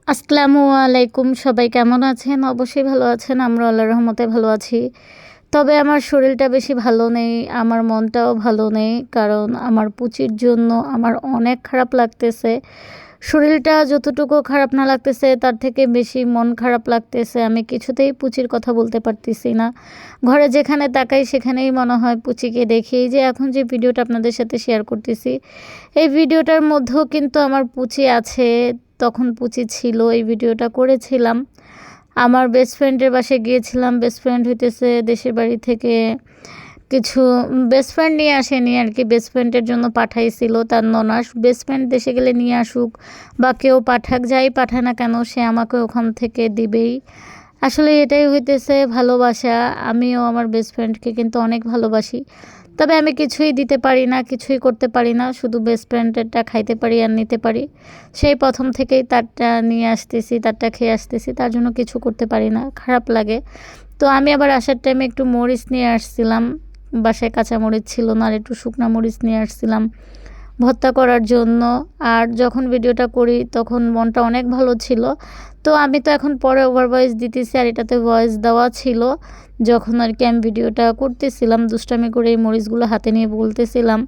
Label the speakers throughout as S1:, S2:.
S1: আসসালামু আলাইকুম। সবাই কেমন আছেন? অবশ্যই ভালো আছেন। আমরা আল্লাহর রহমতে ভালো আছি। তবে আমার শরীরটা বেশি ভালো নেই, আমার মনটাও ভালো নেই। কারণ আমার পুচির জন্য আমার অনেক খারাপ লাগতেছে। শরীরটা যতটুকু খারাপ না লাগতেছে তার থেকে বেশি মন খারাপ লাগতেছে। আমি কিছুতেই পুচির কথা বলতে পারতেছি না। ঘরে যেখানে তাকাই সেখানেই মনে হয় পুচিকে দেখি। এই যে এখন যে ভিডিওটা আপনাদের সাথে শেয়ার করতেছি, এই ভিডিওটার মধ্যেও কিন্তু আমার পুচি আছে। তখন পুচি ছিল, এই ভিডিওটা করেছিলাম। আমার বেস্ট ফ্রেন্ডের বাসায় গিয়েছিলাম। বেস্ট ফ্রেন্ড হইতেছে দেশের বাড়ি থেকে কিছু বেস্ট ফ্রেন্ড নিয়ে আসেনি আর কি, বেস্ট ফ্রেন্ডের জন্য পাঠাইছিল তার ননাস। বেস্ট ফ্রেন্ড দেশে গেলে নিয়ে আসুক বা কেউ পাঠাক, যাই পাঠায় না কেন সে আমাকে ওখান থেকে দিবেই। আসলে এটাই হইতেছে ভালোবাসা। আমিও আমার বেস্ট ফ্রেন্ডকে কিন্তু অনেক ভালোবাসি। তবে আমি কিছুই দিতে পারি না, কিছুই করতে পারি না, শুধু বেস্ট ফ্রেন্ডেরটা খাইতে পারি আর নিতে পারি। সেই প্রথম থেকেই তারটা নিয়ে আসতেছি, তারটা খেয়ে আসতেছি, তার জন্য কিছু করতে পারি না, খারাপ লাগে। তো আমি আবার আসার টাইমে একটু মরিচ নিয়ে আসছিলাম, বাসায় কাঁচা মরিচ ছিল না, আর একটু শুকনা মরিচ নিয়ে আসছিলাম ভর্তা করার জন্য। আর যখন ভিডিওটা করি তখন মনটা অনেক ভালো ছিল। তো আমি তো এখন পরে ওভার ভয়েস দিতেছি, আর এটাতে ভয়েস দেওয়া ছিল যখন আর কি আমি ভিডিওটা করতেছিলাম। দুষ্টামি করে এই মরিচগুলো হাতে নিয়ে বলতেছিলাম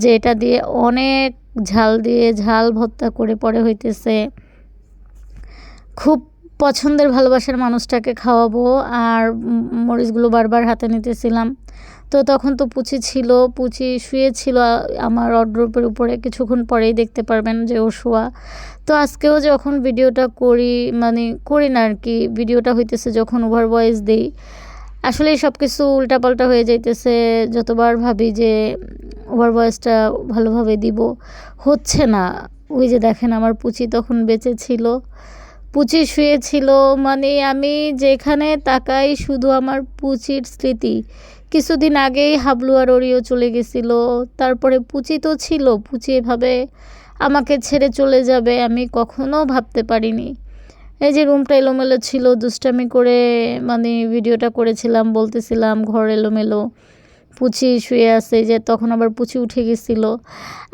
S1: যে এটা দিয়ে অনেক ঝাল দিয়ে ঝাল ভর্তা করে পরে হইতেছে খুব পছন্দের ভালোবাসার মানুষটাকে খাওয়াবো। আর মরিচগুলো বারবার হাতে নিতেছিলাম। তো তখন তো পুচি ছিল, পুচি শুয়েছিল আমার ওয়ারড্রোবের উপরে। কিছুক্ষণ পরেই দেখতে পারবেন যে ও শোয়া। তো আজকেও যখন ভিডিওটা করি, মানে করি না আর কি, ভিডিওটা হইতেছে যখন ওভার ভয়েস দিই, আসলে সব কিছু উল্টাপাল্টা হয়ে যাইতেছে। যতবার ভাবি যে ওভার ভয়েসটা ভালোভাবে দিব, হচ্ছে না। ওই যে দেখেন আমার পুচি তখন বেঁচে ছিল, পুচি শুয়েছিল, মানে আমি যেখানে তাকাই শুধু আমার পুচির স্মৃতি। কিছুদিন আগেই হাবলু আর ওরিও চলে গেছিল, তারপরে পুচি তো ছিল। পুচি এভাবে আমাকে ছেড়ে চলে যাবে আমি কখনো ভাবতে পারিনি। এই যে রুমটা এলোমেলো ছিল, দুষ্টামি করে মানে ভিডিওটা করেছিলাম, বলতেছিলাম ঘর এলোমেলো, পুচি শুয়ে আছে। যে তখন আবার পুচি উঠে গেছিলো।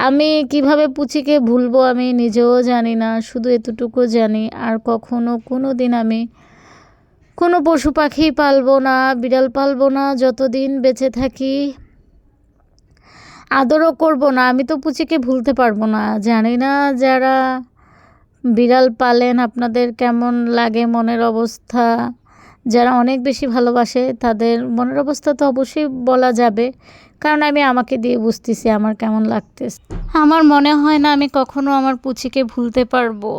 S1: আমি কিভাবে পুচিকে ভুলবো আমি নিজেও জানি না, শুধু এতটুকু জানি আর কখনো কোনো দিন আমি কোনো পশু পাখি পালবো না, বিড়াল পালবো না, যতদিন বেঁচে থাকি আদরও করব না। আমি তো পুচিকে ভুলতে পারবো না। জানি না যারা বিড়াল পালেন আপনাদের কেমন লাগে মনের অবস্থা। যারা অনেক বেশি ভালোবাসে তাদের মনের অবস্থা তো অবশ্যই বলা যাবে, কারণ আমি আমাকে দিয়ে বুঝতেছি আমার কেমন লাগতেছে। আমার মনে হয় না আমি কখনো আমার পুচিকে ভুলতে পারবো।